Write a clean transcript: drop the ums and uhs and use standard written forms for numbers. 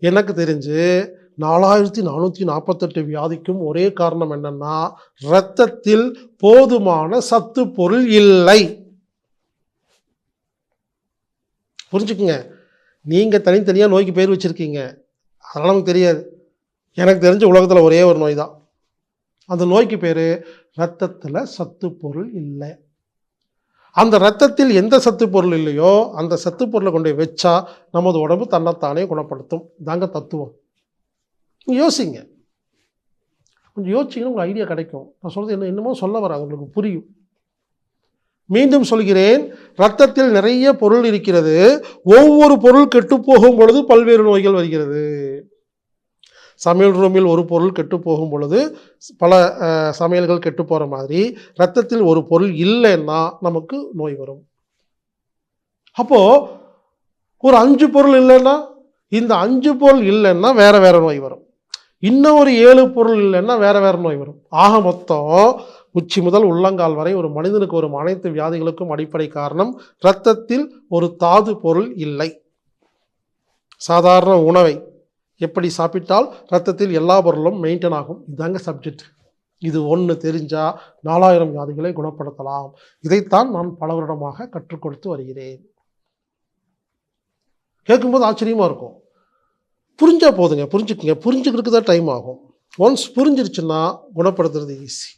எனக்கு தெரிஞ்சு 4448 வியாதிக்கும் ஒரே காரணம் என்னன்னா, இரத்தத்தில் போதுமான சத்து பொருள் இல்லை. புரிஞ்சுக்குங்க. நீங்க தனித்தனியா நோய்க்கு பேர் வச்சிருக்கீங்க, அதெல்லாம் நமக்கு தெரியாது. எனக்கு தெரிஞ்ச உலகத்தில் ஒரே ஒரு நோய் தான். அந்த நோய்க்கு பேர் இரத்தத்தில் சத்து பொருள் இல்லை. அந்த இரத்தத்தில் எந்த சத்து பொருள் இல்லையோ அந்த சத்து பொருளை கொண்டு வச்சா நமது உடம்பு தன்னைத்தானே குணப்படுத்தும். இதாங்க தத்துவம். யோசிங்க, கொஞ்சம் யோசிச்சிங்கன்னா உங்களுக்கு ஐடியா கிடைக்கும். நான் சொல்கிறது என்னமோ சொல்ல வரேன், உங்களுக்கு புரியும். மீண்டும் சொல்கிறேன், இரத்தத்தில் நிறைய பொருள் இருக்கிறது. ஒவ்வொரு பொருள் கெட்டு போகும் பொழுது பல்வேறு நோய்கள் வருகிறது. சமையல் ரூமில் ஒரு பொருள் கெட்டு போகும் பொழுது பல சமையல்கள் கெட்டு போகிற மாதிரி இரத்தத்தில் ஒரு பொருள் இல்லைன்னா நமக்கு நோய் வரும். அப்போது ஒரு 5 பொருள் இல்லைன்னா, இந்த 5 பொருள் இல்லைன்னா வேறு வேறு நோய் வரும். இன்னும் ஒரு 7 பொருள் இல்லைன்னா வேறு வேறு நோய் வரும். ஆக மொத்தம் உச்சி முதல் உள்ளங்கால் வரை ஒரு மனிதனுக்கு வரும் அனைத்து வியாதிகளுக்கும் அடிப்படை காரணம் இரத்தத்தில் ஒரு தாது பொருள் இல்லை. சாதாரண உணவை எப்படி சாப்பிட்டால் இரத்தத்தில் எல்லா பொருளும் மெயின்டைன் ஆகும். இதுதாங்க சப்ஜெக்ட். இது ஒன்று தெரிஞ்சால் 4000 வியாதிகளை குணப்படுத்தலாம். இதைத்தான் நான் பல வருடமாக கற்றுக் கொடுத்து வருகிறேன். கேட்கும்போது ஆச்சரியமாக இருக்கும். புரிஞ்சால் போதுங்க, புரிஞ்சுக்குங்க. புரிஞ்சுக்கிறதுக்கு தான் டைம் ஆகும். ஒன்ஸ் புரிஞ்சிருச்சுன்னா குணப்படுத்துறது ஈஸி.